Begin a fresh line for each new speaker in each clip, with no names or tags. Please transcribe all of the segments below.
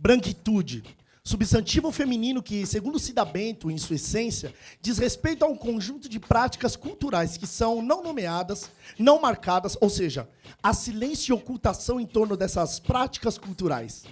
Branquitude, substantivo feminino que, segundo Cida Bento, em sua essência, diz respeito a um conjunto de práticas culturais que são não nomeadas, não marcadas, ou seja, há silêncio e ocultação em torno dessas práticas culturais.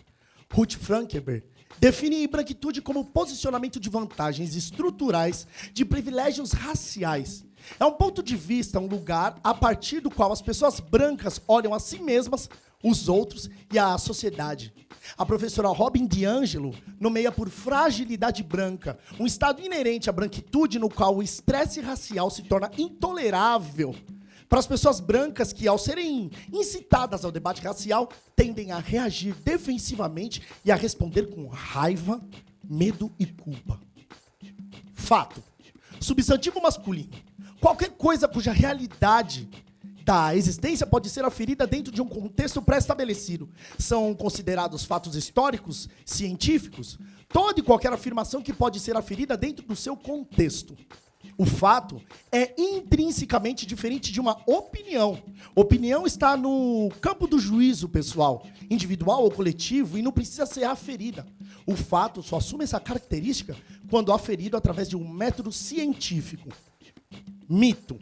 Ruth Frankenberg define branquitude como posicionamento de vantagens estruturais de privilégios raciais. É um ponto de vista, um lugar a partir do qual as pessoas brancas olham a si mesmas, os outros e a sociedade. A professora Robin DiAngelo nomeia por fragilidade branca um estado inerente à branquitude no qual o estresse racial se torna intolerável para as pessoas brancas que, ao serem incitadas ao debate racial, tendem a reagir defensivamente e a responder com raiva, medo e culpa. Fato. Substantivo masculino. Qualquer coisa cuja realidade da existência pode ser aferida dentro de um contexto pré-estabelecido. São considerados fatos históricos, científicos, toda e qualquer afirmação que pode ser aferida dentro do seu contexto. O fato é intrinsecamente diferente de uma opinião. Opinião está no campo do juízo pessoal, individual ou coletivo, e não precisa ser aferida. O fato só assume essa característica quando aferido através de um método científico. Mito.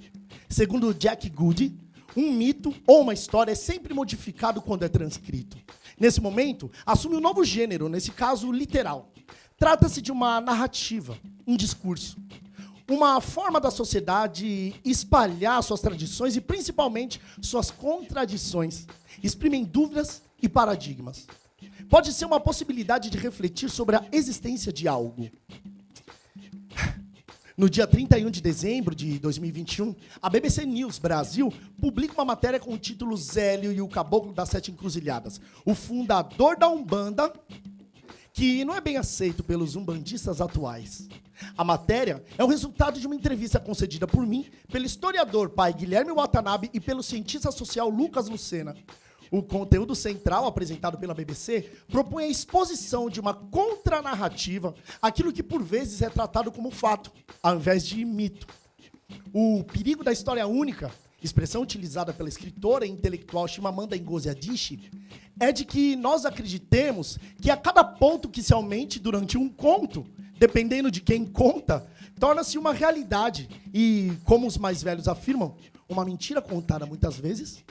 Segundo Jack Goody, um mito ou uma história é sempre modificado quando é transcrito. Nesse momento, assume um novo gênero, nesse caso, literal. Trata-se de uma narrativa, um discurso. Uma forma da sociedade espalhar suas tradições e, principalmente, suas contradições. Exprimem dúvidas e paradigmas. Pode ser uma possibilidade de refletir sobre a existência de algo. No dia 31 de dezembro de 2021, a BBC News Brasil publica uma matéria com o título Zélio e o Caboclo das Sete Encruzilhadas, o fundador da Umbanda, que não é bem aceito pelos umbandistas atuais. A matéria é o resultado de uma entrevista concedida por mim, pelo historiador pai Guilherme Watanabe e pelo cientista social Lucas Lucena. O conteúdo central, apresentado pela BBC, propõe a exposição de uma contranarrativa, aquilo que por vezes é tratado como fato, ao invés de mito. O perigo da história única, expressão utilizada pela escritora e intelectual Chimamanda Ngozi Adichie, é de que nós acreditemos que a cada ponto que se aumente durante um conto, dependendo de quem conta, torna-se uma realidade. E, como os mais velhos afirmam, uma mentira contada muitas vezes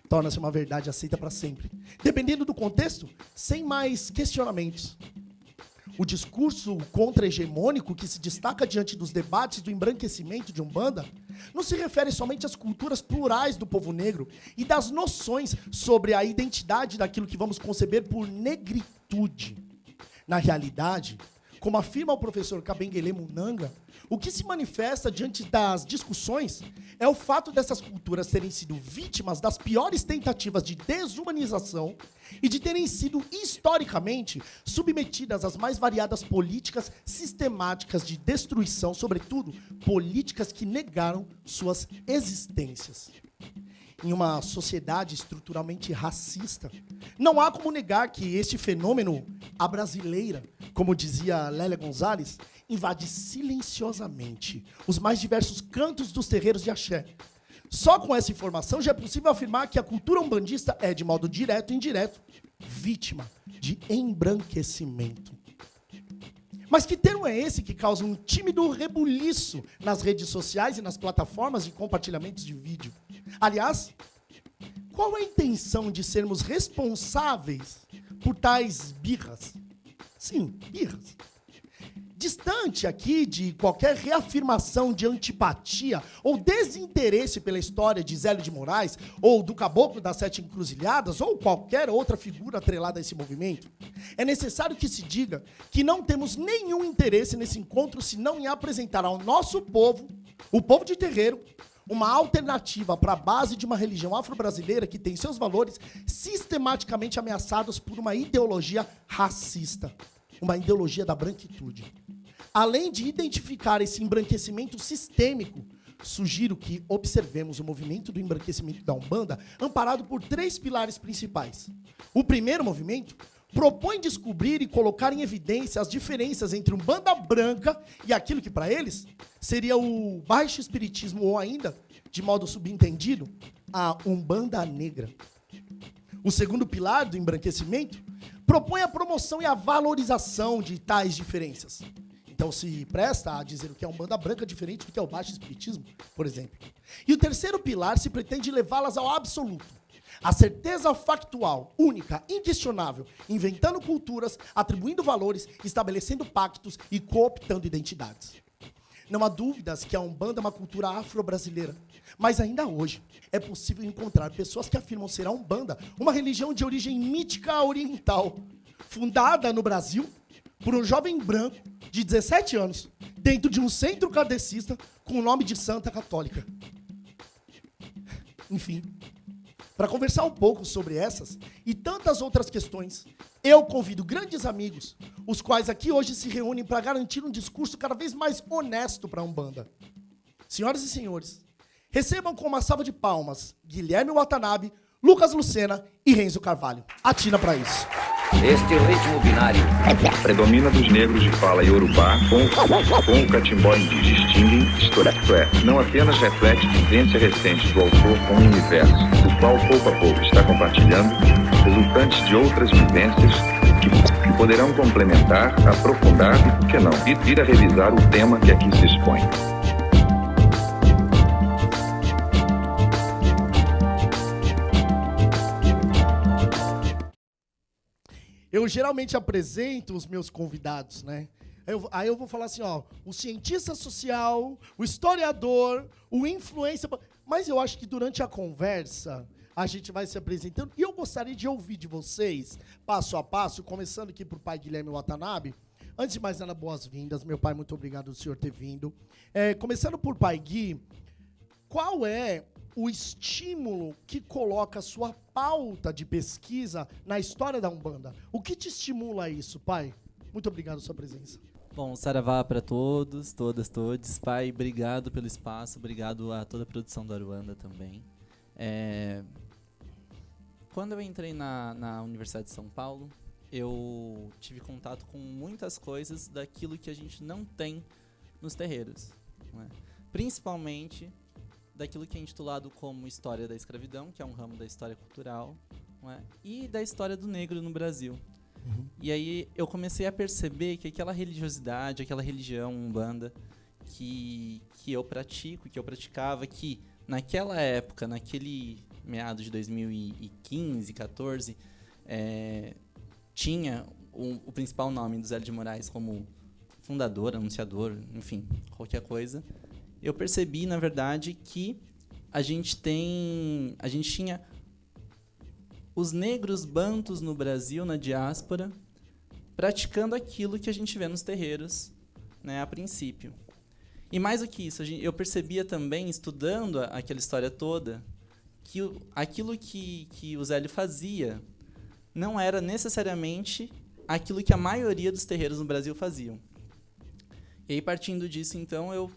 torna-se uma verdade aceita para sempre. Dependendo do contexto, sem mais questionamentos. O discurso contra-hegemônico que se destaca diante dos debates do embranquecimento de Umbanda não se refere somente às culturas plurais do povo negro e das noções sobre a identidade daquilo que vamos conceber por negritude. Na realidade, como afirma o professor Kabengele Munanga, o que se manifesta diante das discussões é o fato dessas culturas terem sido vítimas das piores tentativas de desumanização e de terem sido, historicamente, submetidas às mais variadas políticas sistemáticas de destruição, sobretudo políticas que negaram suas existências. Em uma sociedade estruturalmente racista, não há como negar que este fenômeno, a brasileira, como dizia Lélia Gonzalez, invade silenciosamente os mais diversos cantos dos terreiros de axé. Só com essa informação já é possível afirmar que a cultura umbandista é, de modo direto e indireto, vítima de embranquecimento. Mas que termo é esse que causa um tímido rebuliço nas redes sociais e nas plataformas de compartilhamentos de vídeo? Aliás, qual é a intenção de sermos responsáveis por tais birras? Sim, birras. Distante aqui de qualquer reafirmação de antipatia ou desinteresse pela história de Zélio de Moraes, ou do Caboclo das Sete Encruzilhadas, ou qualquer outra figura atrelada a esse movimento, é necessário que se diga que não temos nenhum interesse nesse encontro senão em apresentar ao nosso povo, o povo de terreiro, uma alternativa para a base de uma religião afro-brasileira que tem seus valores sistematicamente ameaçados por uma ideologia racista, uma ideologia da branquitude. Além de identificar esse embranquecimento sistêmico, sugiro que observemos o movimento do embranquecimento da Umbanda amparado por 3 pilares principais. O primeiro movimento propõe descobrir e colocar em evidência as diferenças entre Umbanda branca e aquilo que, para eles, seria o baixo espiritismo ou ainda, de modo subentendido, a Umbanda negra. O segundo pilar do embranquecimento propõe a promoção e a valorização de tais diferenças. Então se presta a dizer o que é uma Umbanda branca diferente do que é o baixo espiritismo, por exemplo. E o terceiro pilar se pretende levá-las ao absoluto. A certeza factual, única, inquestionável, inventando culturas, atribuindo valores, estabelecendo pactos e cooptando identidades. Não há dúvidas que a Umbanda é uma cultura afro-brasileira, mas ainda hoje é possível encontrar pessoas que afirmam ser a Umbanda uma religião de origem mítica oriental, fundada no Brasil por um jovem branco de 17 anos, dentro de um centro kardecista com o nome de Santa Católica. Enfim, para conversar um pouco sobre essas e tantas outras questões, eu convido grandes amigos, os quais aqui hoje se reúnem para garantir um discurso cada vez mais honesto para a Umbanda. Senhoras e senhores, recebam com uma salva de palmas Guilherme Watanabe, Lucas Lucena e Renzo Carvalho. Atina para isso.
Este ritmo binário
predomina dos negros de fala iorubá com o catimbó indígena. Distinguem, isto é, não apenas reflete vivência recente do autor com o universo, do qual pouco a pouco está compartilhando, resultantes de outras vivências que poderão complementar, aprofundar e, por que não, vir a revisar o tema que aqui se expõe.
Eu geralmente apresento os meus convidados, né? Aí eu vou falar assim, ó, o cientista social, o historiador, o influencer... Mas eu acho que durante a conversa, a gente vai se apresentando. E eu gostaria de ouvir de vocês, passo a passo, começando aqui por pai Guilherme Watanabe. Antes de mais nada, boas-vindas. Meu pai, muito obrigado do senhor ter vindo. Começando por pai Gui, qual é o estímulo que coloca a sua pauta de pesquisa na história da Umbanda? O que te estimula a isso, pai? Muito obrigado pela sua presença.
Bom, saravá para todos, todas, todos. Pai, obrigado pelo espaço, obrigado a toda a produção da Aruanda também. Quando eu entrei na Universidade de São Paulo, eu tive contato com muitas coisas daquilo que a gente não tem nos terreiros, né? Principalmente daquilo que é intitulado como História da Escravidão, que é um ramo da história cultural, não é? E da história do negro no Brasil. Uhum. E aí eu comecei a perceber que aquela religiosidade, aquela religião umbanda que eu pratico, que eu praticava, que naquela época, naquele meados de 2015, 14, tinha o principal nome do Zélio de Moraes como fundador, anunciador, enfim, qualquer coisa. Eu percebi, na verdade, que a gente tinha os negros bantus no Brasil, na diáspora, praticando aquilo que a gente vê nos terreiros, né, a princípio. E mais do que isso, eu percebia também, estudando aquela história toda, que aquilo que o Zélio fazia não era necessariamente aquilo que a maioria dos terreiros no Brasil faziam. E aí, partindo disso, então, eu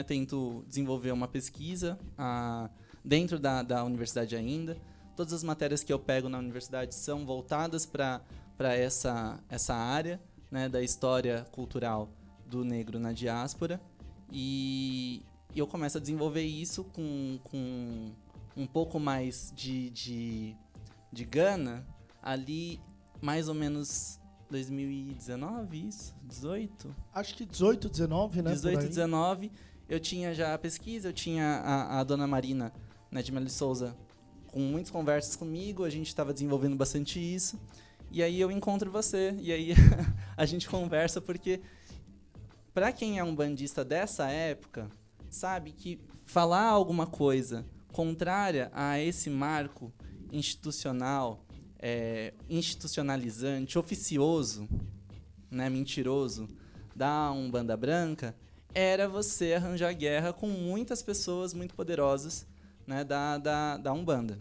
tento desenvolver uma pesquisa dentro da universidade ainda. Todas as matérias que eu pego na universidade são voltadas para essa área, né, da história cultural do negro na diáspora. E eu começo a desenvolver isso com um pouco mais de gana, ali mais ou menos 2019, isso? 18?
Acho que 18, 19, né?
18, 19. Eu tinha já a pesquisa, eu tinha a dona Marina, né, de Melo Souza, com muitas conversas comigo, a gente estava desenvolvendo bastante isso, e aí eu encontro você, e aí a gente conversa, porque para quem é um bandista dessa época, sabe que falar alguma coisa contrária a esse marco institucional, institucionalizante, oficioso, né, mentiroso, da Umbanda Branca, era você arranjar guerra com muitas pessoas muito poderosas, né, da Umbanda.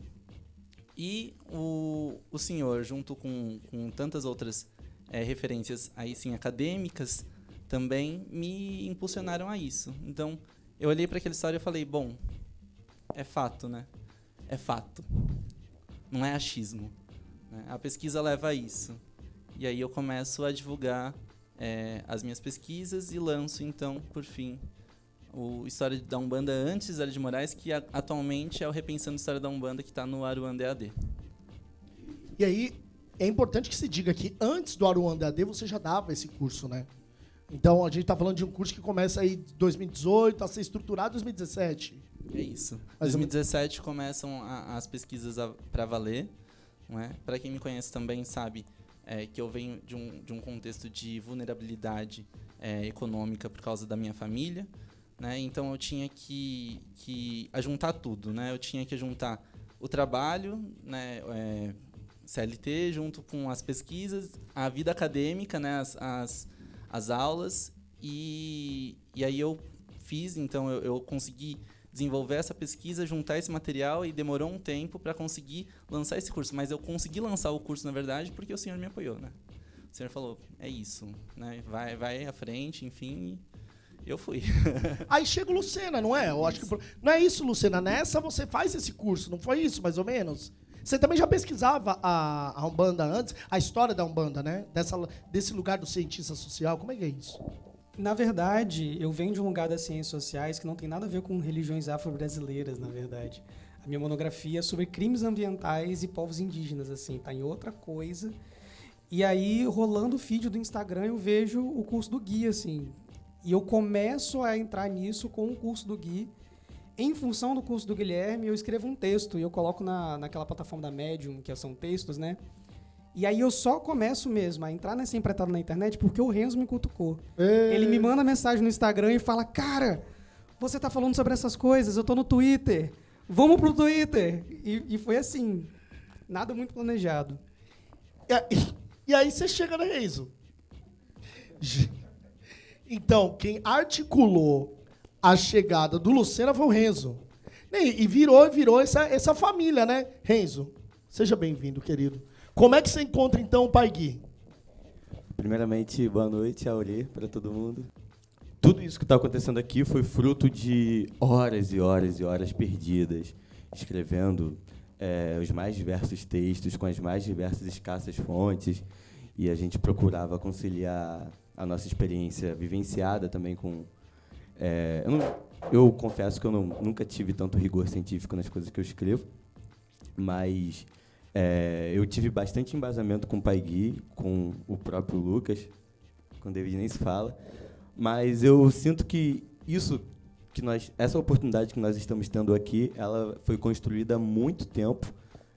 E o senhor, junto com tantas outras referências aí sim acadêmicas, também me impulsionaram a isso. Então, eu olhei para aquela história e falei, bom, é fato, né? É fato. Não é achismo, né? A pesquisa leva a isso. E aí eu começo a divulgar as minhas pesquisas e lanço, então, por fim, o História da Umbanda antes Zélio de Moraes, que atualmente é o Repensando a História da Umbanda, que está no Aruanda EAD.
E aí, é importante que se diga que antes do Aruanda AD você já dava esse curso, né? Então, a gente está falando de um curso que começa aí em 2018, a ser estruturado em 2017.
É isso. Em 2017 começam as pesquisas para valer. Não é? Para quem me conhece também sabe que eu venho de um contexto de vulnerabilidade econômica por causa da minha família. Né? Então, eu tinha que ajuntar tudo. Né? Eu tinha que juntar o trabalho, né, CLT, junto com as pesquisas, a vida acadêmica, né, as aulas, e aí eu fiz, então eu consegui desenvolver essa pesquisa, juntar esse material, e demorou um tempo para conseguir lançar esse curso. Mas eu consegui lançar o curso, na verdade, porque o senhor me apoiou. Né? O senhor falou, é isso, né, vai à frente, enfim, e eu fui.
Aí chega o Lucena, não é? Eu acho que não é isso, Lucena. Nessa você faz esse curso, não foi isso, mais ou menos? Você também já pesquisava a Umbanda antes, a história da Umbanda, né? Desse lugar do cientista social, como é que é isso?
Na verdade, eu venho de um lugar das ciências sociais que não tem nada a ver com religiões afro-brasileiras, na verdade. A minha monografia é sobre crimes ambientais e povos indígenas, assim, tá em outra coisa. E aí, rolando o feed do Instagram, eu vejo o curso do Gui, assim. E eu começo a entrar nisso com o curso do Gui. Em função do curso do Guilherme, eu escrevo um texto e eu coloco naquela plataforma da Medium, que são textos, né? E aí eu só começo mesmo a entrar nessa empreitada na internet porque o Renzo me cutucou. Ele me manda mensagem no Instagram e fala, cara, você tá falando sobre essas coisas, eu tô no Twitter, vamos pro Twitter. E foi assim, nada muito planejado.
E aí você chega no Renzo. Então, quem articulou a chegada do Lucena foi o Renzo. E virou essa família, né? Renzo, seja bem-vindo, querido. Como é que você encontra, então, o Pai Gui?
Primeiramente, boa noite, Auri, para todo mundo. Tudo isso que está acontecendo aqui foi fruto de horas e horas e horas perdidas, escrevendo os mais diversos textos, com as mais diversas escassas fontes, e a gente procurava conciliar a nossa experiência vivenciada também com... eu confesso que eu nunca tive tanto rigor científico nas coisas que eu escrevo, mas eu tive bastante embasamento com o Pai Gui, com o próprio Lucas, com o David nem se fala, mas eu sinto que essa oportunidade que nós estamos tendo aqui, ela foi construída há muito tempo,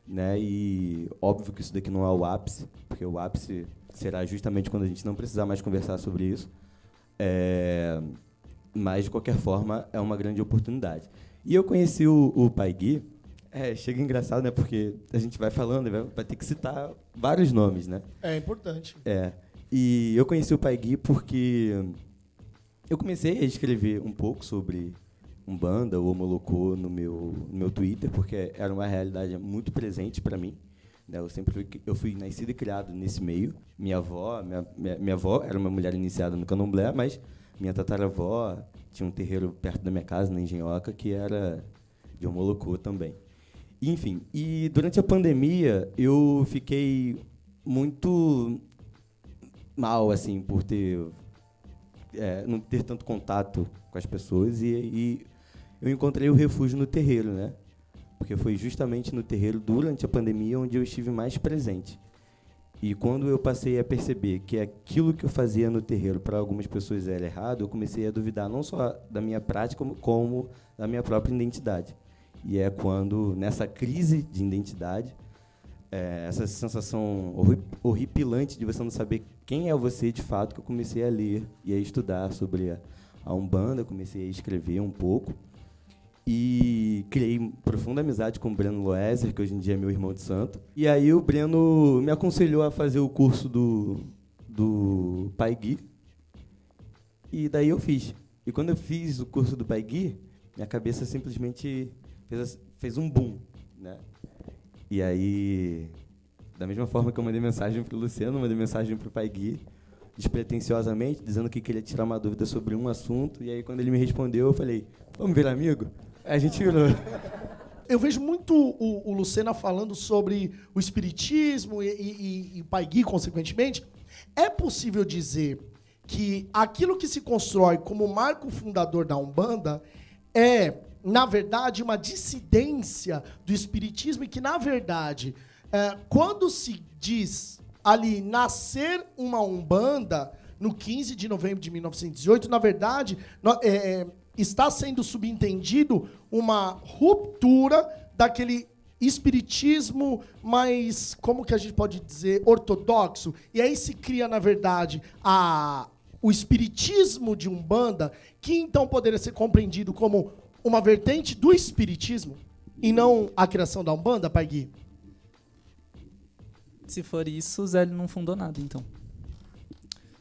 né? E óbvio que isso daqui não é o ápice, porque o ápice será justamente quando a gente não precisar mais conversar sobre isso. Mas, de qualquer forma, é uma grande oportunidade. E eu conheci o Pai Gui, chega engraçado, né? Porque a gente vai falando, vai ter que citar vários nomes, né?
É importante.
E eu conheci o Pai Gui porque eu comecei a escrever um pouco sobre Umbanda ou Omolocô no meu Twitter, porque era uma realidade muito presente para mim. Né? Eu fui nascido e criado nesse meio. Minha avó era uma mulher iniciada no candomblé, mas minha tataravó tinha um terreiro perto da minha casa, na Engenhoca, que era de Omolocô também. Enfim, e durante a pandemia eu fiquei muito mal, assim, por não ter tanto contato com as pessoas, e eu encontrei o refúgio no terreiro, né? Porque foi justamente no terreiro, durante a pandemia, onde eu estive mais presente. E quando eu passei a perceber que aquilo que eu fazia no terreiro para algumas pessoas era errado, eu comecei a duvidar não só da minha prática, como da minha própria identidade. E é quando, nessa crise de identidade, essa sensação horripilante de você não saber quem é você de fato, que eu comecei a ler e a estudar sobre a Umbanda, comecei a escrever um pouco. E criei profunda amizade com o Breno Loeser, que hoje em dia é meu irmão de santo. E aí o Breno me aconselhou a fazer o curso do Pai Gui. E daí eu fiz. E quando eu fiz o curso do Pai Gui, minha cabeça simplesmente fez um boom, né? E aí, da mesma forma que eu mandei mensagem para o Luciano, eu mandei mensagem para o Pai Gui, despretensiosamente, dizendo que queria tirar uma dúvida sobre um assunto. E aí, quando ele me respondeu, eu falei, vamos virar amigo? A gente virou.
Eu vejo muito o Lucena falando sobre o espiritismo e o Pai Gui, consequentemente. É possível dizer que aquilo que se constrói como marco fundador da Umbanda é, na verdade, uma dissidência do espiritismo e que, na verdade, Quando se diz ali nascer uma Umbanda, no 15 de novembro de 1918, na verdade, está sendo subentendido uma ruptura daquele espiritismo mais, como que a gente pode dizer, ortodoxo. E aí se cria, na verdade, o espiritismo de Umbanda, que então poderia ser compreendido como uma vertente do espiritismo e não a criação da Umbanda, Pai Gui?
Se for isso, o Zélio não fundou nada, então.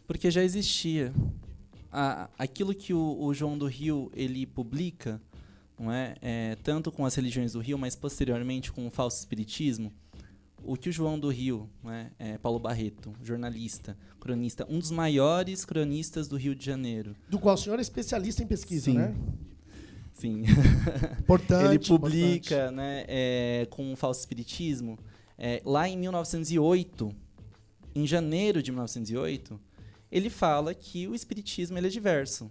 Porque já existia. Aquilo que o João do Rio ele publica, não é? Tanto com as religiões do Rio, mas posteriormente com o falso espiritismo, o que o João do Rio, não é? Paulo Barreto, jornalista, cronista, um dos maiores cronistas do Rio de Janeiro.
Do qual o senhor é especialista em pesquisa,
Sim.
né?
Sim.
Importante.
Ele publica, né, com o falso espiritismo, lá em 1908, em janeiro de 1908, ele fala que o espiritismo ele é diverso.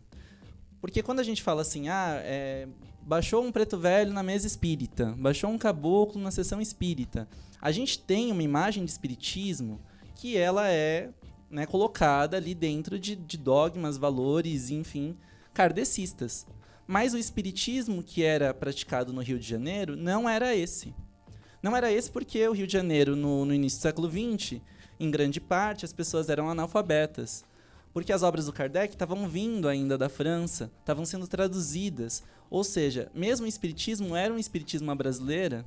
Porque quando a gente fala assim, baixou um preto velho na mesa espírita, baixou um caboclo na sessão espírita, a gente tem uma imagem de espiritismo que ela é, né, colocada ali dentro de dogmas, valores, enfim, kardecistas. Mas o espiritismo que era praticado no Rio de Janeiro não era esse. Não era esse porque o Rio de Janeiro, no início do século XX, em grande parte, as pessoas eram analfabetas. Porque as obras do Kardec estavam vindo ainda da França, estavam sendo traduzidas. Ou seja, mesmo o espiritismo era um espiritismo à brasileira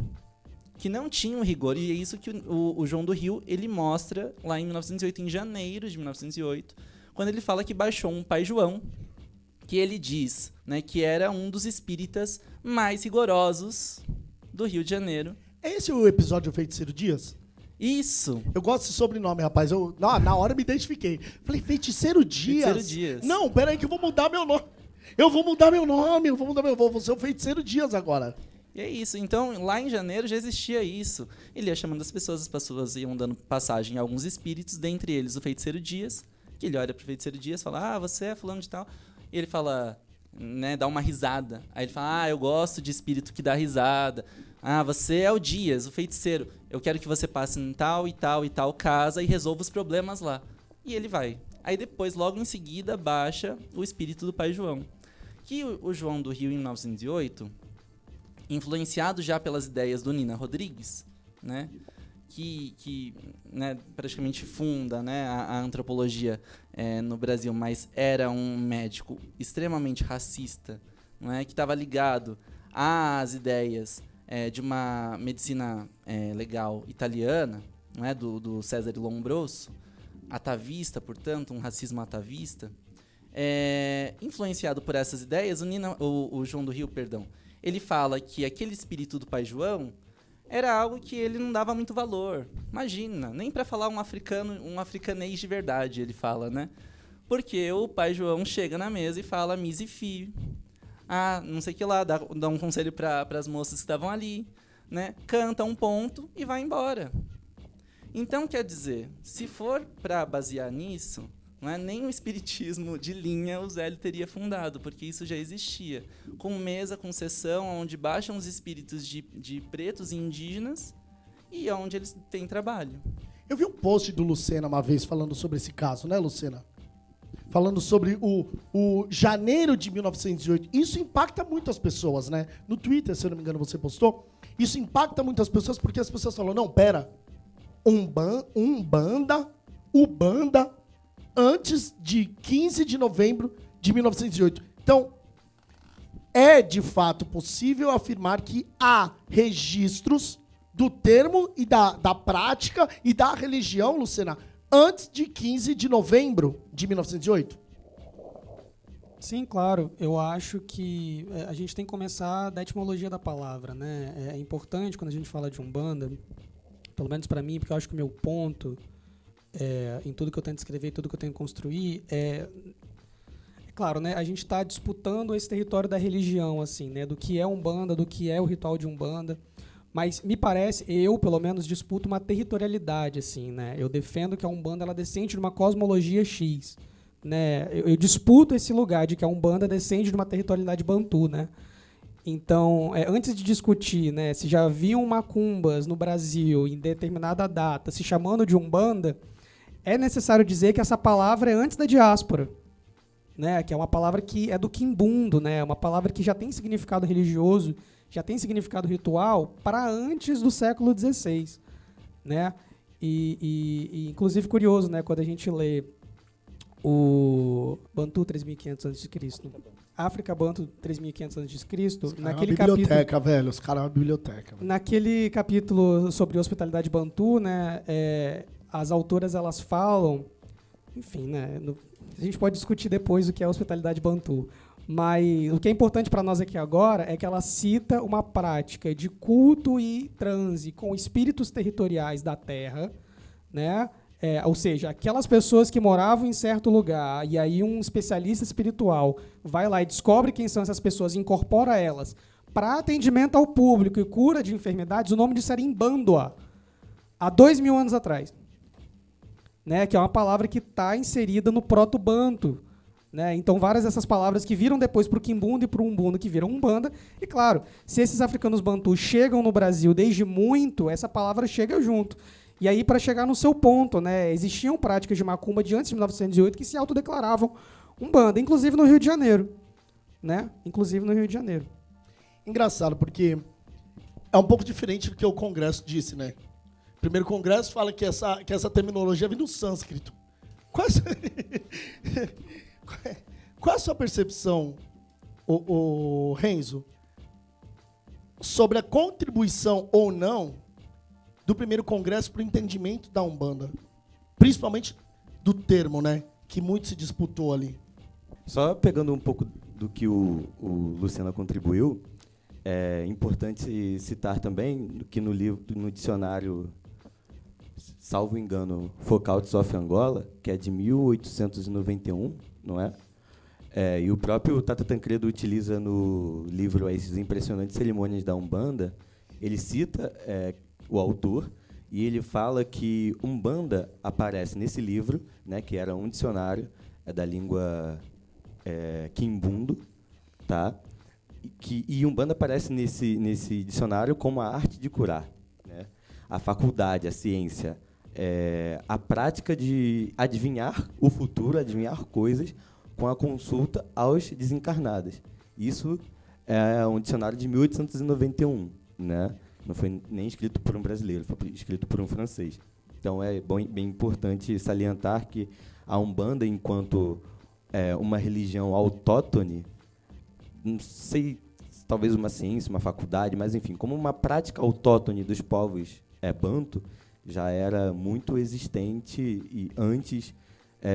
que não tinha um rigor. E é isso que o João do Rio ele mostra lá em 1908, em janeiro de 1908, quando ele fala que baixou um pai João, que ele diz, né, que era um dos espíritas mais rigorosos do Rio de Janeiro.
É esse o episódio do Feiticeiro Dias?
Isso.
Eu gosto desse sobrenome, rapaz. Na hora eu me identifiquei. Falei, Feiticeiro Dias?
Feiticeiro Dias.
Não, peraí que eu vou mudar meu nome. Eu vou ser o Feiticeiro Dias agora.
E é isso. Então, lá em janeiro já existia isso. Ele ia chamando as pessoas iam dando passagem a alguns espíritos, dentre eles o Feiticeiro Dias, que ele olha pro Feiticeiro Dias e fala, você é fulano de tal. E ele fala, né, dá uma risada. Aí ele fala, eu gosto de espírito que dá risada. Você é o Dias, o feiticeiro. Eu quero que você passe em tal e tal e tal casa e resolva os problemas lá. E ele vai. Aí depois, logo em seguida, baixa o espírito do pai João. Que o João do Rio, em 1908, influenciado já pelas ideias do Nina Rodrigues, né, que né, praticamente funda, né, a antropologia no Brasil, mas era um médico extremamente racista, não é, que estava ligado às ideias de uma medicina legal italiana, não é, do Cesare Lombroso, atavista, portanto, um racismo atavista. Influenciado por essas ideias, o João do Rio, ele fala que aquele espírito do pai João era algo que ele não dava muito valor. Imagina, nem para falar um africanês de verdade, ele fala, né? Porque o pai João chega na mesa e fala mise fio. Não sei o que lá, dá um conselho para as moças que estavam ali, né? Canta um ponto e vai embora. Então, quer dizer, se for para basear nisso, não é, nem o espiritismo de linha o Zélio teria fundado, porque isso já existia. Com mesa, com sessão, onde baixam os espíritos de pretos e indígenas e onde eles têm trabalho.
Eu vi um post do Lucena uma vez falando sobre esse caso, né, Lucena? Falando sobre o janeiro de 1908. Isso impacta muito as pessoas, né? No Twitter, se eu não me engano, você postou. Isso impacta muito as pessoas porque as pessoas falam, não, pera, Umbanda, antes de 15 de novembro de 1908. Então, é de fato possível afirmar que há registros do termo e da prática e da religião, Lucena, antes de 15 de novembro de 1908?
Sim, claro. Eu acho que a gente tem que começar da etimologia da palavra, né? É importante quando a gente fala de Umbanda, pelo menos para mim, porque eu acho que o meu ponto em tudo que eu tento escrever, tudo que eu tento construir, claro, né? A gente está disputando esse território da religião, assim, né? Do que é Umbanda, do que é o ritual de Umbanda. Mas me parece, eu pelo menos disputo uma territorialidade, assim, né? Eu defendo que a Umbanda ela descende de uma cosmologia X, né? Eu disputo esse lugar de que a Umbanda descende de uma territorialidade bantu, né? Então, antes de discutir, né, se já haviam macumbas no Brasil em determinada data, se chamando de Umbanda, é necessário dizer que essa palavra é antes da diáspora, né, que é uma palavra que é do quimbundo, né, uma palavra que já tem significado religioso, já tem significado ritual para antes do século XVI, né? E inclusive curioso, né, quando a gente lê o Bantu 3500 a.C., África Bantu 3500 a.C., naquele
biblioteca,
capítulo,
velho. Os caras é uma biblioteca. Velho.
naquele capítulo sobre hospitalidade Bantu, né, as autoras elas falam, enfim, né, a gente pode discutir depois o que é hospitalidade Bantu, mas o que é importante para nós aqui agora é que ela cita uma prática de culto e transe com espíritos territoriais da terra, né? Ou seja, aquelas pessoas que moravam em certo lugar e aí um especialista espiritual vai lá e descobre quem são essas pessoas e incorpora elas para atendimento ao público e cura de enfermidades. O nome disso era Imbandwa, há 2000 anos atrás, né? Que é uma palavra que está inserida no proto-banto. Né? Então, várias dessas palavras que viram depois para o quimbundo e para o umbundo, que viram umbanda. E, claro, se esses africanos bantus chegam no Brasil desde muito, essa palavra chega junto. E aí, para chegar no seu ponto, né, existiam práticas de macumba de antes de 1908 que se autodeclaravam umbanda, inclusive no Rio de Janeiro. Né? Inclusive no Rio de Janeiro.
Engraçado, porque é um pouco diferente do que o Congresso disse, né? O primeiro Congresso fala que essa terminologia vem do sânscrito. Qual é a sua percepção, o Renzo, sobre a contribuição ou não do primeiro congresso para o entendimento da Umbanda? Principalmente do termo, né? Que muito se disputou ali.
Só pegando um pouco do que o Luciano contribuiu, é importante citar também que no dicionário, salvo engano, Foucault's of Angola, que é de 1891, não é? E o próprio Tata Tancredo utiliza no livro As Impressionantes Cerimônias da Umbanda, ele cita o autor e ele fala que Umbanda aparece nesse livro, né, que era um dicionário da língua quimbundo, tá? E Umbanda aparece nesse dicionário como a arte de curar, né? A faculdade, a ciência, a prática de adivinhar o futuro, adivinhar coisas com a consulta aos desencarnados. Isso é um dicionário de 1891, né? Não foi nem escrito por um brasileiro, foi escrito por um francês. Então é bem importante salientar que a Umbanda, enquanto uma religião autóctone, não sei, talvez uma ciência, uma faculdade, mas enfim, como uma prática autóctone dos povos banto, já era muito existente e antes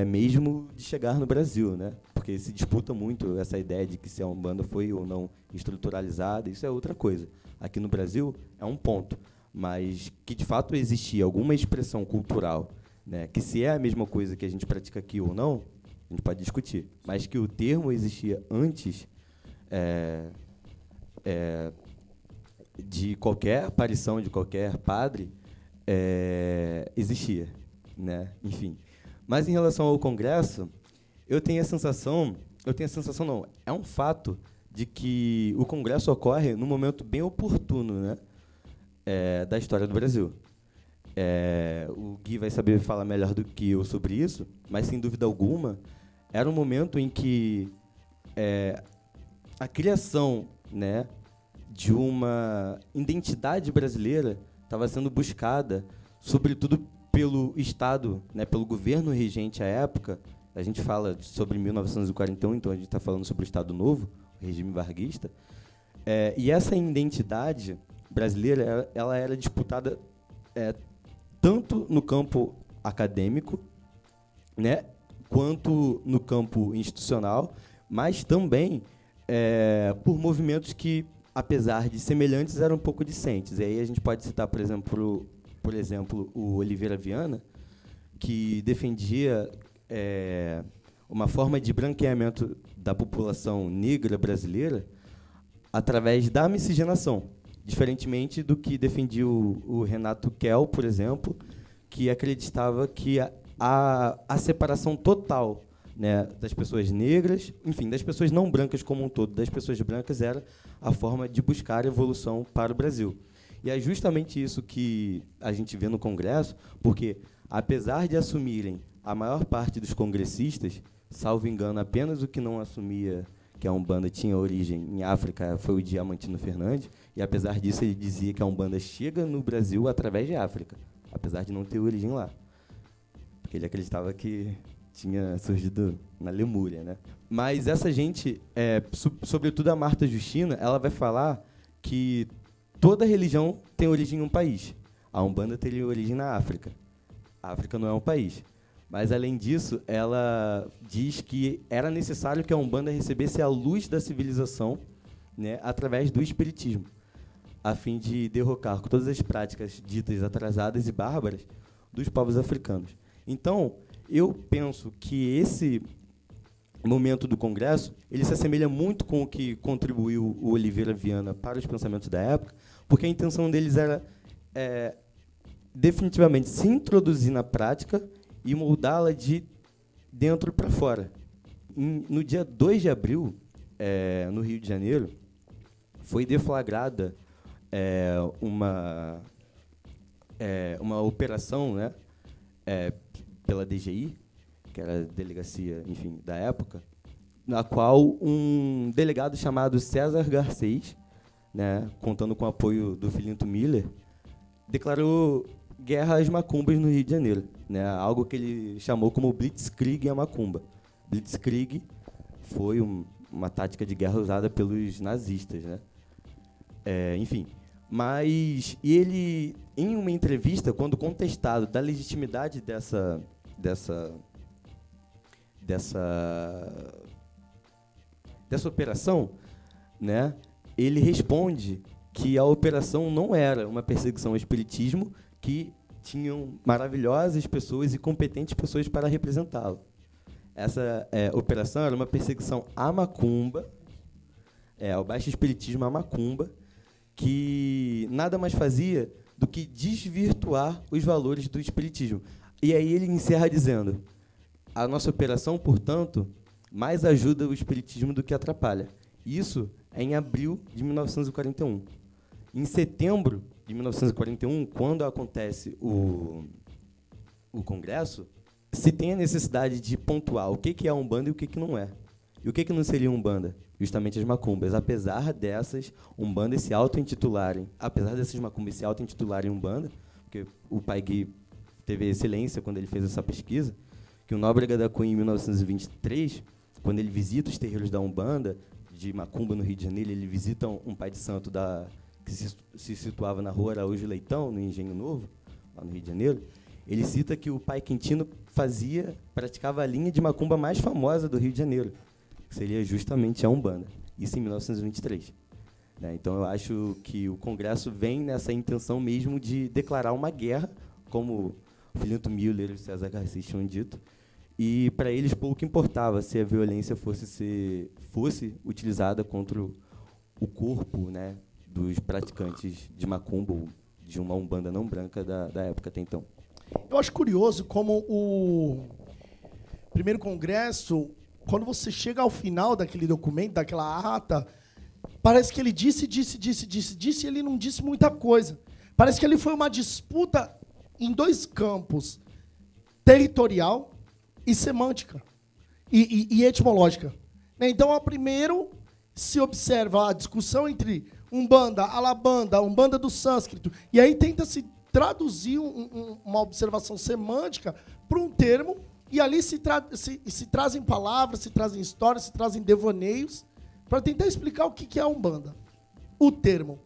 mesmo de chegar no Brasil, né? Porque se disputa muito essa ideia de que se a Umbanda foi ou não estruturalizada, isso é outra coisa. Aqui no Brasil é um ponto, mas que de fato existia alguma expressão cultural, né? Que se é a mesma coisa que a gente pratica aqui ou não, a gente pode discutir, mas que o termo existia antes de qualquer aparição de qualquer padre, existia, né? Enfim. Mas em relação ao Congresso, eu tenho a sensação não, é um fato de que o Congresso ocorre num momento bem oportuno, né, da história do Brasil. O Gui vai saber falar melhor do que eu sobre isso, mas, sem dúvida alguma, era um momento em que a criação, né, de uma identidade brasileira estava sendo buscada, sobretudo pelo Estado, né, pelo governo regente à época. A gente fala sobre 1941, então a gente está falando sobre o Estado Novo, o regime varguista. E essa identidade brasileira ela era disputada tanto no campo acadêmico, né, quanto no campo institucional, mas também por movimentos que, apesar de semelhantes, eram um pouco discentes. E aí a gente pode citar, por exemplo, o Oliveira Viana, que defendia uma forma de branqueamento da população negra brasileira através da miscigenação, diferentemente do que defendia o Renato Kell, por exemplo, que acreditava que a separação total né, das pessoas negras, enfim, das pessoas não brancas como um todo, das pessoas brancas, era a forma de buscar evolução para o Brasil. E é justamente isso que a gente vê no Congresso, porque, apesar de assumirem a maior parte dos congressistas, salvo engano, apenas o que não assumia que a Umbanda tinha origem em África foi o Diamantino Fernandes, e, apesar disso, ele dizia que a Umbanda chega no Brasil através de África, apesar de não ter origem lá. Porque ele acreditava que tinha surgido na Lemúria, né? Mas essa gente, sobretudo a Marta Justina, ela vai falar que toda religião tem origem em um país. A Umbanda teria origem na África. A África não é um país. Mas, além disso, ela diz que era necessário que a Umbanda recebesse a luz da civilização, né, através do espiritismo, a fim de derrocar todas as práticas ditas atrasadas e bárbaras dos povos africanos. Então, eu penso que esse momento do Congresso ele se assemelha muito com o que contribuiu o Oliveira Viana para os pensamentos da época, porque a intenção deles era definitivamente se introduzir na prática e moldá-la de dentro para fora. No dia 2 de abril, no Rio de Janeiro, foi deflagrada uma operação, né, pela DGI, que era a delegacia, enfim, da época, na qual um delegado chamado César Garcês, né, contando com o apoio do Filinto Miller, declarou guerra às macumbas no Rio de Janeiro, né, algo que ele chamou como Blitzkrieg à macumba. Blitzkrieg foi uma tática de guerra usada pelos nazistas, né? Enfim, mas ele, em uma entrevista, quando contestado da legitimidade dessa operação, né, ele responde que a operação não era uma perseguição ao espiritismo, que tinham maravilhosas pessoas e competentes pessoas para representá-lo. Essa operação era uma perseguição à macumba, ao baixo espiritismo, à macumba, que nada mais fazia do que desvirtuar os valores do espiritismo. E aí ele encerra dizendo: a nossa operação, portanto, mais ajuda o espiritismo do que atrapalha. Isso é em abril de 1941. Em setembro de 1941, quando acontece o Congresso, se tem a necessidade de pontuar o que é Umbanda e o que não é. E o que não seria Umbanda? Justamente as macumbas. Apesar dessas Umbandas se auto-intitularem, Umbanda, porque o Pai Gui teve excelência quando ele fez essa pesquisa, que o Nóbrega da Cunha, em 1923, quando ele visita os terreiros da Umbanda, de Macumba, no Rio de Janeiro, ele visita um pai de santo que se situava na rua Araújo Leitão, no Engenho Novo, lá no Rio de Janeiro. Ele cita que o Pai Quintino praticava a linha de macumba mais famosa do Rio de Janeiro, que seria justamente a Umbanda. Isso em 1923. Né? Então, eu acho que o Congresso vem nessa intenção mesmo de declarar uma guerra, como o Filinto Miller e o César Garcês tinham dito, e para eles pouco importava se a violência fosse utilizada contra o corpo, né, dos praticantes de macumba ou de uma Umbanda não branca da época até então.
Eu acho curioso como o primeiro congresso, quando você chega ao final daquele documento, daquela ata, parece que ele disse, e ele não disse muita coisa. Parece que ele foi uma disputa em dois campos, territorial e semântica, e etimológica. Então, primeiro se observa a discussão entre Umbanda, Alabanda, Umbanda do sânscrito, e aí tenta-se traduzir uma observação semântica para um termo, e ali se trazem palavras, se trazem histórias, se trazem devaneios, para tentar explicar o que é a Umbanda, o termo.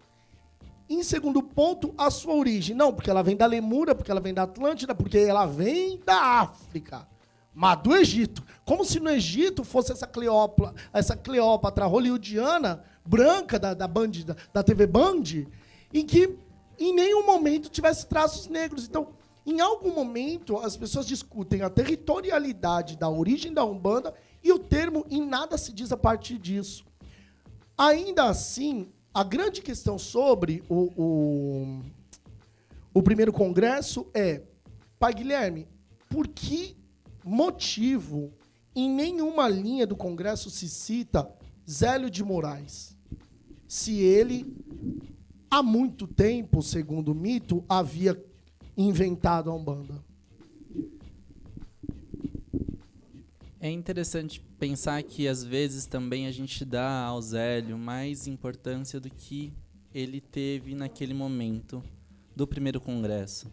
Em segundo ponto, a sua origem. Não, porque ela vem da Lemúria, porque ela vem da Atlântida, porque ela vem da África, mas do Egito. Como se no Egito fosse essa Cleópatra hollywoodiana, branca, da TV Band, em que em nenhum momento tivesse traços negros. Então, em algum momento, as pessoas discutem a territorialidade da origem da Umbanda e o termo, e nada se diz a partir disso. Ainda assim, a grande questão sobre o primeiro congresso é: Pai Guilherme, por que motivo em nenhuma linha do Congresso se cita Zélio de Moraes. Se ele, há muito tempo, segundo o mito, havia inventado a Umbanda.
É interessante pensar que, às vezes, também a gente dá ao Zélio mais importância do que ele teve naquele momento do primeiro congresso,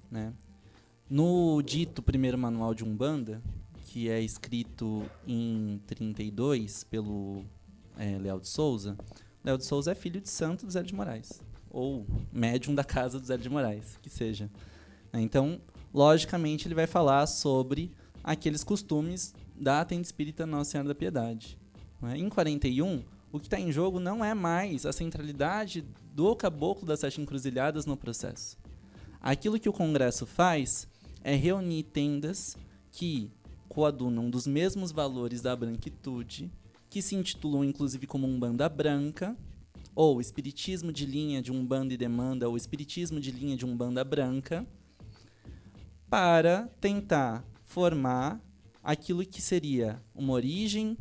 né? No dito primeiro manual de Umbanda, que é escrito em 32 pelo Leal de Souza, Leal de Souza é filho de santo do Zélio de Moraes, ou médium da casa do Zélio de Moraes, que seja. Então, logicamente, ele vai falar sobre aqueles costumes da tenda espírita Nossa Senhora da Piedade. Né? Em 41, o que está em jogo não é mais a centralidade do caboclo das 7 encruzilhadas no processo. Aquilo que o Congresso faz é reunir tendas que coadunam dos mesmos valores da branquitude, que se intitulam inclusive como Umbanda Branca, ou Espiritismo de linha de Umbanda e Demanda, ou Espiritismo de linha de Umbanda Branca, para tentar formar aquilo que seria uma origem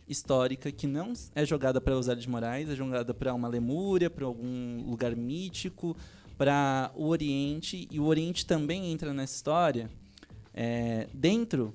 histórica que não é jogada para o Zélio de Moraes, é jogada para uma Lemúria, para algum lugar mítico, para o Oriente, e o Oriente também entra nessa história. Dentro,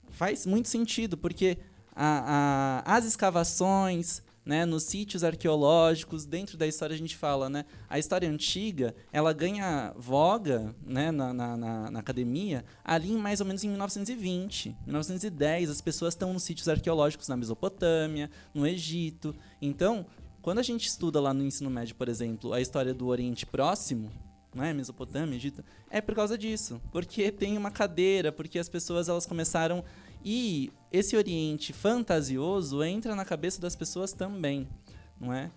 faz muito sentido, porque as escavações, né, nos sítios arqueológicos, dentro da história a gente fala, né, a história antiga, ela ganha voga, né, na academia ali mais ou menos em 1920, 1910, as pessoas estão nos sítios arqueológicos na Mesopotâmia, no Egito. Então, quando a gente estuda lá no ensino médio, por exemplo, a história do Oriente Próximo, né, Mesopotâmia, Egito, é por causa disso, porque tem uma cadeira, porque as pessoas elas começaram. E esse Oriente fantasioso entra na cabeça das pessoas também, não é?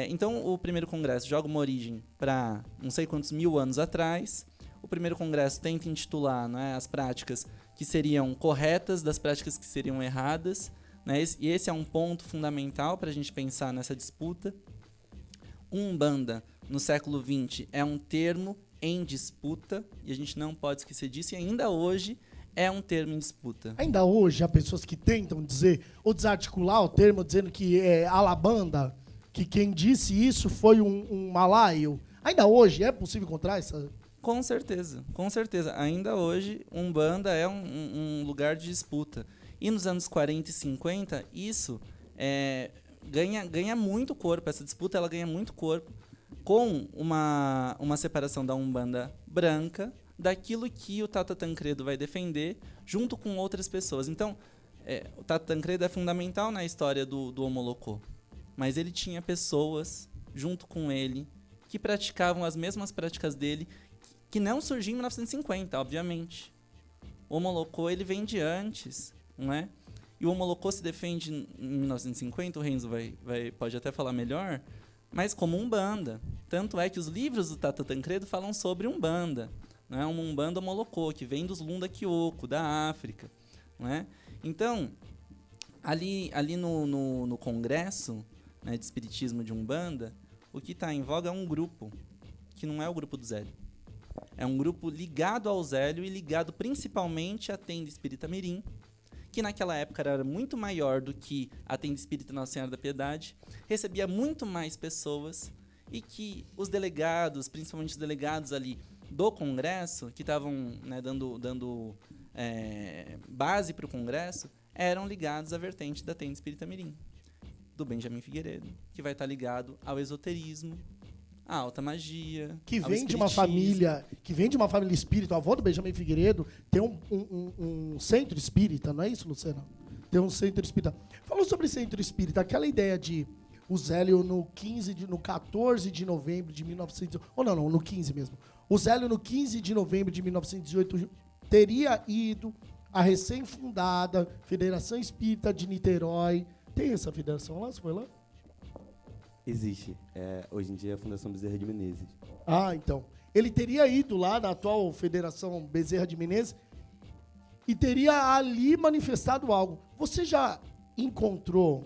Então, o primeiro congresso joga uma origem para não sei quantos mil anos atrás. O primeiro congresso tenta intitular, não é, as práticas que seriam corretas das práticas que seriam erradas, né? E esse é um ponto fundamental para a gente pensar nessa disputa. Umbanda, no século XX, é um termo em disputa, e a gente não pode esquecer disso, e ainda hoje é um termo em disputa.
Ainda hoje há pessoas que tentam dizer, ou desarticular o termo, dizendo que é alabanda, que quem disse isso foi um malaio. Ainda hoje é possível encontrar essa...
Com certeza, com certeza. Ainda hoje, Umbanda é um lugar de disputa. E nos anos 40 e 50, isso ganha muito corpo. Essa disputa ela ganha muito corpo com uma separação da Umbanda branca daquilo que o Tata Tancredo vai defender junto com outras pessoas. Então, o Tata Tancredo é fundamental na história do Omolocô, mas ele tinha pessoas junto com ele que praticavam as mesmas práticas dele, que não surgiu em 1950, obviamente. O Omolocô ele vem de antes, não é? E o Omolocô se defende em 1950, o Renzo pode até falar melhor, mas como Umbanda. Tanto é que os livros do Tata Tancredo falam sobre Umbanda. Não é? Um Umbanda Omolocô, que vem dos Lunda Kyoko, da África. Não é? Então, ali no congresso, né, de espiritismo de Umbanda, o que está em voga é um grupo, que não é o grupo do Zélio. É um grupo ligado ao Zélio e ligado principalmente à tenda espírita Mirim, que naquela época era muito maior do que a tenda espírita Nossa Senhora da Piedade, recebia muito mais pessoas, e que os delegados, principalmente os delegados ali do Congresso, que estavam, né, dando base para o Congresso, eram ligados à vertente da tenda espírita Mirim, do Benjamin Figueiredo, que vai estar ligado ao esoterismo, à alta magia,
que
ao
vem de uma família espírita. O avô do Benjamin Figueiredo tem um centro espírita, não é isso, Luciana? Tem um centro espírita. Falou sobre centro espírita, aquela ideia de o Zélio no 14 de novembro de 1918, ou não, no 15 mesmo. O Zélio no 15 de novembro de 1918 teria ido à recém-fundada Federação Espírita de Niterói. Tem essa federação lá? Você foi lá?
Existe. Hoje em dia é a Fundação Bezerra de Menezes.
Ah, então. Ele teria ido lá na atual Federação Bezerra de Menezes e teria ali manifestado algo. Você já encontrou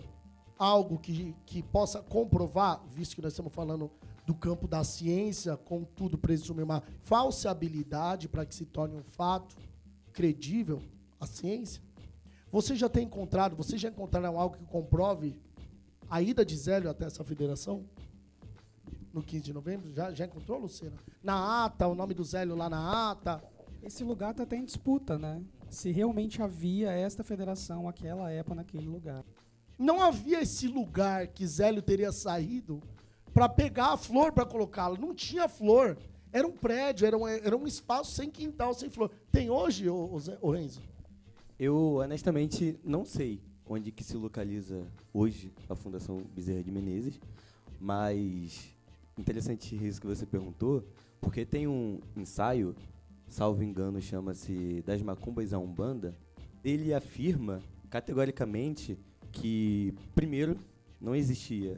algo que possa comprovar, visto que nós estamos falando do campo da ciência, contudo presume uma falseabilidade para que se torne um fato credível a ciência? Vocês já encontraram algo que comprove a ida de Zélio até essa federação? No 15 de novembro? Já encontrou, Lucena? Na ata, o nome do Zélio lá na ata.
Esse lugar está até em disputa, né? Se realmente havia esta federação, aquela época, naquele lugar.
Não havia esse lugar que Zélio teria saído para pegar a flor para colocá-la. Não tinha flor. Era um prédio, era um espaço sem quintal, sem flor. Tem hoje, ô Renzo?
Eu, honestamente, não sei onde que se localiza hoje a Fundação Bezerra de Menezes, mas interessante isso que você perguntou, porque tem um ensaio, salvo engano, chama-se Das Macumbas à Umbanda. Ele afirma categoricamente que, primeiro, não existia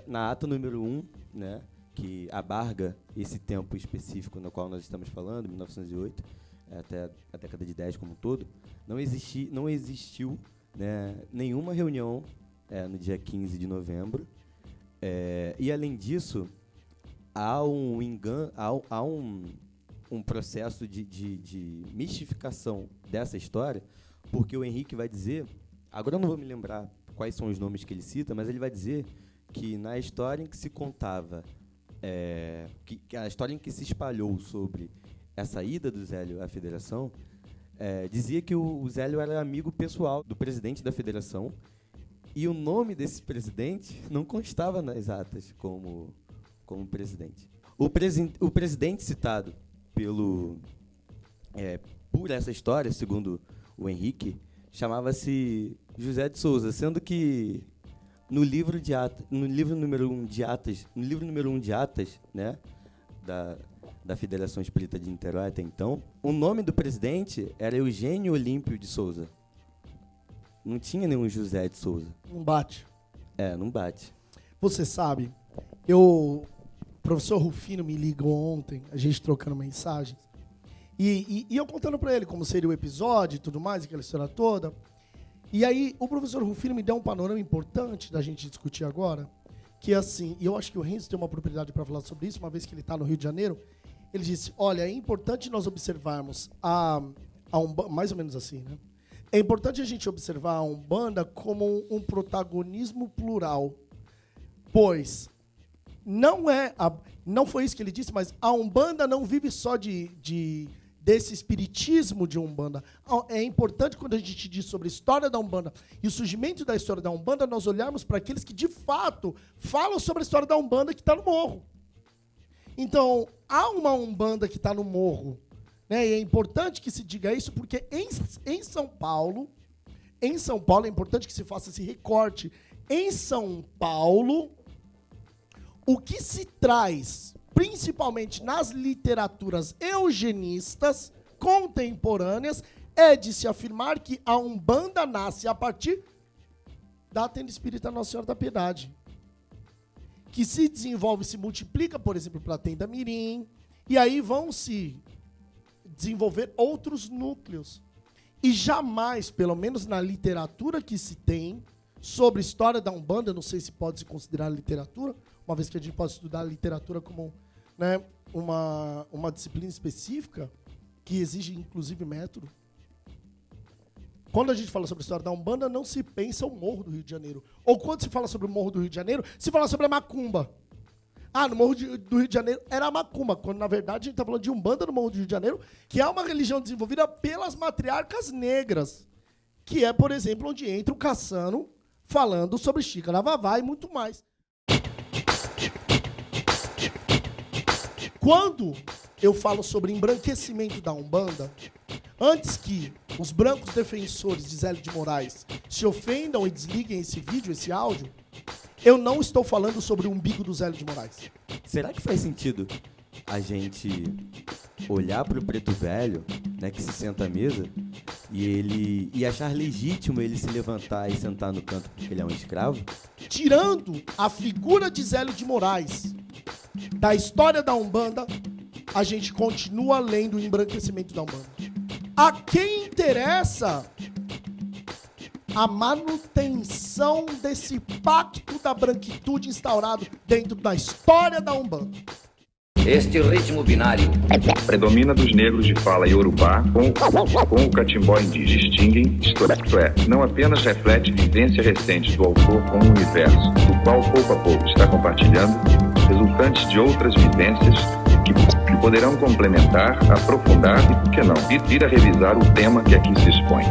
na ata número 1, né, que abarga esse tempo específico no qual nós estamos falando, 1908, até a década de 10 como um todo, não existiu, né, nenhuma reunião no dia 15 de novembro. E, além disso, há um processo de mistificação dessa história, porque o Henrique vai dizer, agora eu não vou me lembrar quais são os nomes que ele cita, mas ele vai dizer que na história em que se contava, que a história em que se espalhou sobre essa ida do Zélio à federação, dizia que o Zélio era amigo pessoal do presidente da federação, e o nome desse presidente não constava nas atas como presidente. O presidente citado por essa história, segundo o Henrique, chamava-se José de Souza, sendo que no livro número 1 de atas, né, da Federação Espírita de Niterói até então, o nome do presidente era Eugênio Olímpio de Souza. Não tinha nenhum José de Souza.
Não bate.
Não bate.
Você sabe, o professor Rufino me ligou ontem, a gente trocando mensagens, e eu contando para ele como seria o episódio e tudo mais, aquela história toda. E aí o professor Rufino me deu um panorama importante da gente discutir agora, que assim, e eu acho que o Renzo tem uma propriedade para falar sobre isso, uma vez que ele está no Rio de Janeiro. Ele disse, olha, é importante nós observarmos mais ou menos assim, né? É importante a gente observar a Umbanda como um protagonismo plural, pois não foi isso que ele disse, mas a Umbanda não vive só desse espiritismo de Umbanda. É importante, quando a gente diz sobre a história da Umbanda e o surgimento da história da Umbanda, nós olharmos para aqueles que, de fato, falam sobre a história da Umbanda que está no morro. Então, há uma Umbanda que está no morro, né? E é importante que se diga isso, porque em São Paulo, é importante que se faça esse recorte. Em São Paulo, o que se traz, principalmente nas literaturas eugenistas contemporâneas, é de se afirmar que a Umbanda nasce a partir da tenda espírita Nossa Senhora da Piedade, que se desenvolve, se multiplica, por exemplo, para a tenda Mirim, e aí vão se desenvolver outros núcleos. E jamais, pelo menos na literatura que se tem sobre a história da Umbanda, não sei se pode se considerar literatura, uma vez que a gente pode estudar a literatura como, né, uma disciplina específica, que exige, inclusive, método. Quando a gente fala sobre a história da Umbanda, não se pensa o Morro do Rio de Janeiro. Ou quando se fala sobre o Morro do Rio de Janeiro, se fala sobre a Macumba. No Morro do Rio de Janeiro era a Macumba, quando, na verdade, a gente está falando de Umbanda no Morro do Rio de Janeiro, que é uma religião desenvolvida pelas matriarcas negras, que é, por exemplo, onde entra o Cassano falando sobre Xícara Vavá e muito mais. Quando eu falo sobre embranquecimento da Umbanda, antes que os brancos defensores de Zélio de Moraes se ofendam e desliguem esse vídeo, esse áudio, eu não estou falando sobre o umbigo do Zélio de Moraes.
Será que faz sentido a gente olhar para o preto velho, né, que se senta à mesa, e achar legítimo ele se levantar e sentar no canto porque ele é um escravo?
Tirando a figura de Zélio de Moraes da história da Umbanda, a gente continua lendo o embranquecimento da Umbanda. A quem interessa a manutenção desse pacto da branquitude instaurado dentro da história da Umbanda?
Este ritmo binário
predomina dos negros de fala iorubá com o catimbó indígena distinguem, isto é, não apenas reflete vivência recente do autor com o universo, do qual pouco a pouco está compartilhando, resultantes de outras vivências que poderão complementar, aprofundar e, por que não, vir a revisar o tema que aqui se expõe.